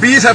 20